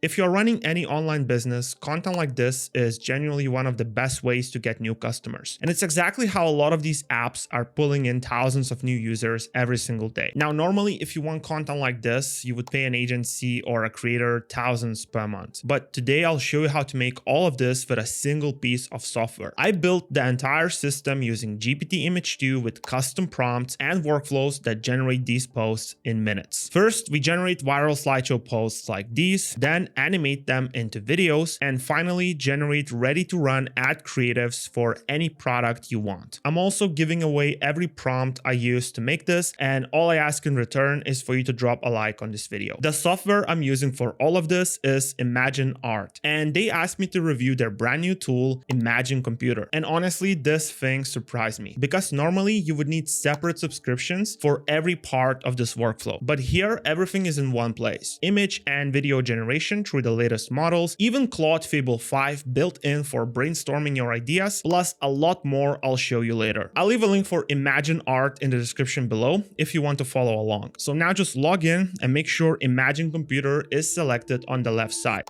If you're running any online business, content like this is genuinely one of the best ways to get new customers. And it's exactly how a lot of these apps are pulling in thousands of new users every single day. Now, normally, if you want content like this, you would pay an agency or a creator thousands per month. But today I'll show you how to make all of this with a single piece of software. I built the entire system using GPT Image 2 with custom prompts and workflows that generate these posts in minutes. First, we generate viral slideshow posts like these, then animate them into videos, and finally generate ready-to-run ad creatives for any product you want. I'm also giving away every prompt I used to make this, and all I ask in return is for you to drop a like on this video. The software I'm using for all of this is Imagine Art, and they asked me to review their brand new tool, Imagine Computer. And honestly, this thing surprised me because normally you would need separate subscriptions for every part of this workflow. But here, everything is in one place. Image and video generation through the latest models, even Claude Fable 5 built in for brainstorming your ideas, plus a lot more I'll show you later. I'll leave a link for Imagine Art in the description below if you want to follow along. So now just log in and make sure Imagine Computer is selected on the left side.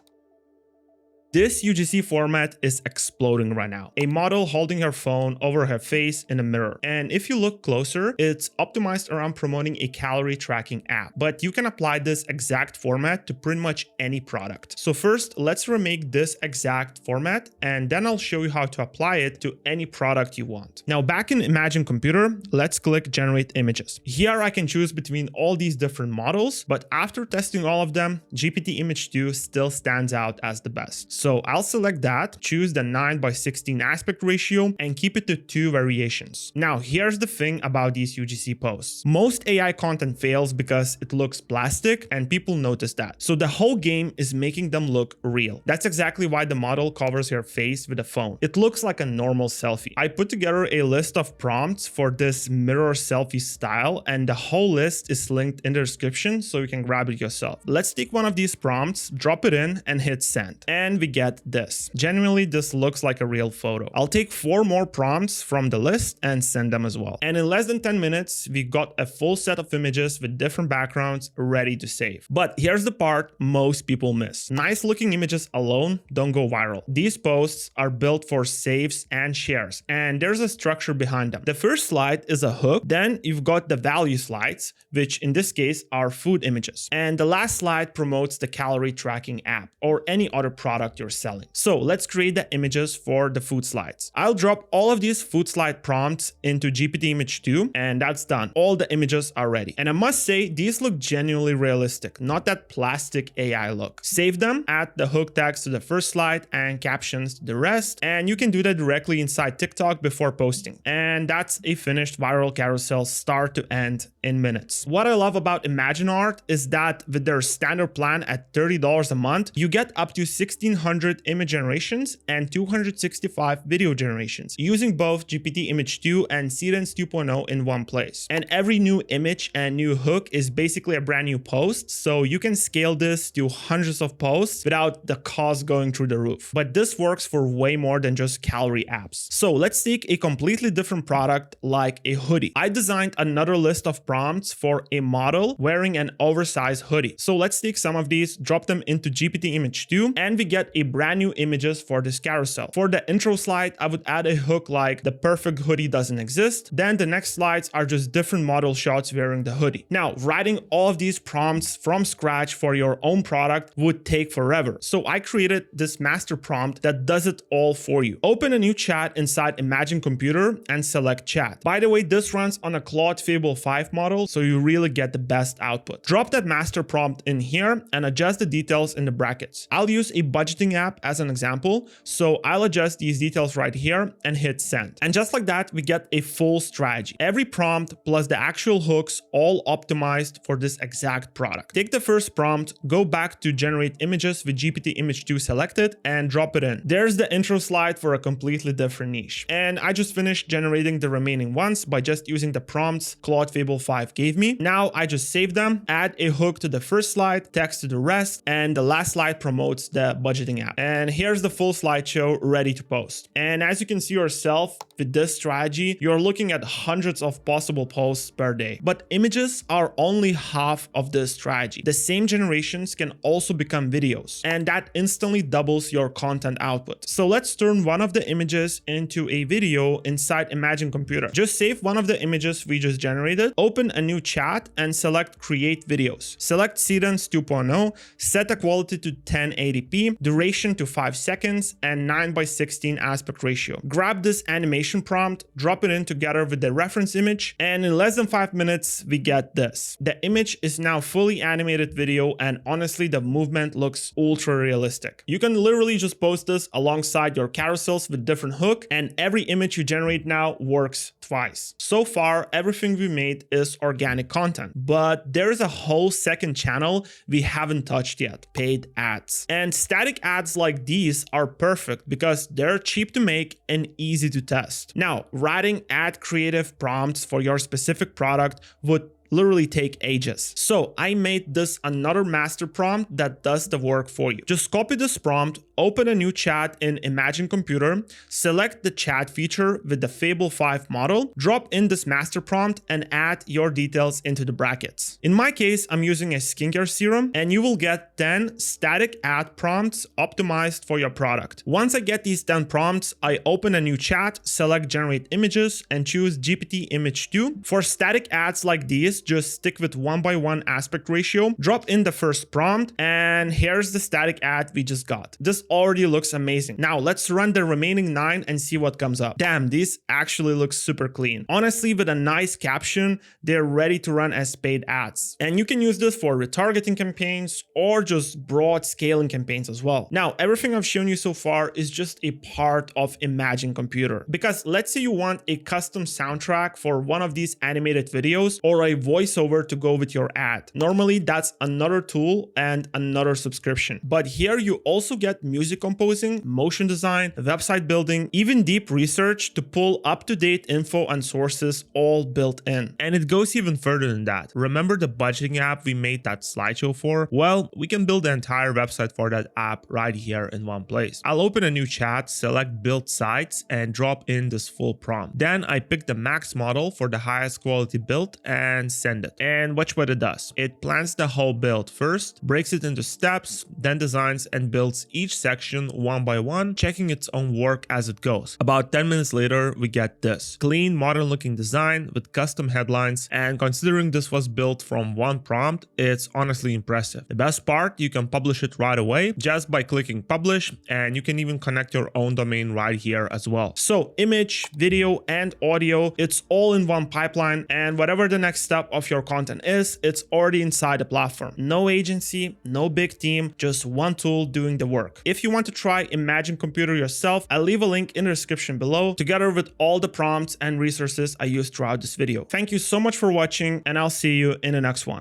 This UGC format is exploding right now. A model holding her phone over her face in a mirror. And if you look closer, it's optimized around promoting a calorie tracking app. But you can apply this exact format to pretty much any product. So first, let's remake this exact format, and then I'll show you how to apply it to any product you want. Now back in Imagine Computer, let's click Generate Images. Here I can choose between all these different models, but after testing all of them, GPT Image 2 still stands out as the best. So I'll select that, choose the 9:16 aspect ratio, and keep it to 2 variations. Now, here's the thing about these UGC posts. Most AI content fails because it looks plastic and people notice that. So the whole game is making them look real. That's exactly why the model covers her face with a phone. It looks like a normal selfie. I put together a list of prompts for this mirror selfie style, and the whole list is linked in the description so you can grab it yourself. Let's take one of these prompts, drop it in, and hit send. And we get this. Genuinely, this looks like a real photo. I'll take 4 more prompts from the list and send them as well. And in less than 10 minutes, we got a full set of images with different backgrounds ready to save. But here's the part most people miss. Nice looking images alone don't go viral. These posts are built for saves and shares, and there's a structure behind them. The first slide is a hook, then you've got the value slides, which in this case are food images. And the last slide promotes the calorie tracking app or any other product you're selling. So let's create the images for the food slides. I'll drop all of these food slide prompts into GPT Image 2, and that's done. All the images are ready. And I must say, these look genuinely realistic, not that plastic AI look. Save them, add the hook tags to the first slide and captions to the rest, and you can do that directly inside TikTok before posting. And that's a finished viral carousel start to end in minutes. What I love about Imagine Art is that with their standard plan at $30 a month, you get up to 1,600 image generations and 265 video generations using both GPT Image 2 and Cadence 2.0 in one place. And every new image and new hook is basically a brand new post, so you can scale this to hundreds of posts without the cost going through the roof. But this works for way more than just calorie apps. So let's take a completely different product like a hoodie. I designed another list of prompts for a model wearing an oversized hoodie. So let's take some of these, drop them into GPT Image 2, and we get a brand new images for this carousel. For the intro slide, I would add a hook like the perfect hoodie doesn't exist. Then the next slides are just different model shots wearing the hoodie. Now, writing all of these prompts from scratch for your own product would take forever. So I created this master prompt that does it all for you. Open a new chat inside Imagine Computer and select chat. By the way, this runs on a Claude Fable 5 model, so you really get the best output. Drop that master prompt in here and adjust the details in the brackets. I'll use a budgeting app as an example, so I'll adjust these details right here and hit send. And just like that, we get a full strategy. Every prompt plus the actual hooks all optimized for this exact product. Take the first prompt, go back to generate images with GPT Image 2 selected and drop it in. There's the intro slide for a completely different niche. And I just finished generating the remaining ones by just using the prompts Claude Fable 5 gave me. Now I just save them, add a hook to the first slide, text to the rest, and the last slide promotes the budgeting building app. And here's the full slideshow ready to post. And as you can see yourself, with this strategy, you're looking at hundreds of possible posts per day. But images are only half of this strategy. The same generations can also become videos, and that instantly doubles your content output. So let's turn one of the images into a video inside Imagine Computer. Just save one of the images we just generated, open a new chat, and select Create Videos. Select Cadence 2.0, set the quality to 1080p, duration to 5 seconds, and 9:16 aspect ratio. Grab this animation prompt, drop it in together with the reference image, and in less than 5 minutes, we get this. The image is now fully animated video, and honestly, the movement looks ultra realistic. You can literally just post this alongside your carousels with different hook, and every image you generate now works twice. So far, everything we made is organic content, but there is a whole second channel we haven't touched yet: paid ads. And static ads like these are perfect because they're cheap to make and easy to test. Now, writing ad creative prompts for your specific product would literally take ages. So I made this another master prompt that does the work for you. Just copy this prompt, open a new chat in Imagine Computer, select the chat feature with the Fable 5 model, drop in this master prompt, and add your details into the brackets. In my case, I'm using a skincare serum, and you will get 10 static ad prompts optimized for your product. Once I get these 10 prompts, I open a new chat, select Generate Images, and choose GPT Image 2. For static ads like these, just stick with 1:1 aspect ratio, drop in the first prompt, and here's the static ad we just got. This already looks amazing. Now let's run the remaining 9 and see what comes up. Damn, these actually look super clean. Honestly, with a nice caption, they're ready to run as paid ads. And you can use this for retargeting campaigns or just broad scaling campaigns as well. Now, everything I've shown you so far is just a part of Imagine Computer. Because let's say you want a custom soundtrack for one of these animated videos or a voiceover to go with your ad. Normally, that's another tool and another subscription. But here you also get music composing, motion design, website building, even deep research to pull up-to-date info and sources all built in. And it goes even further than that. Remember the budgeting app we made that slideshow for? Well, we can build the entire website for that app right here in one place. I'll open a new chat, select Build Sites, and drop in this full prompt. Then I pick the max model for the highest quality build and send it. And watch what it does. It plans the whole build first, breaks it into steps, then designs and builds each section one by one, checking its own work as it goes. About 10 minutes later, we get this. Clean, modern looking design with custom headlines, and considering this was built from one prompt, it's honestly impressive. The best part, you can publish it right away just by clicking publish, and you can even connect your own domain right here as well. So image, video, and audio, it's all in one pipeline, and whatever the next step of your content is, it's already inside the platform. No agency, no big team, just one tool doing the work. If you want to try Imagine Computer yourself, I'll leave a link in the description below, together with all the prompts and resources I used throughout this video. Thank you so much for watching, and I'll see you in the next one.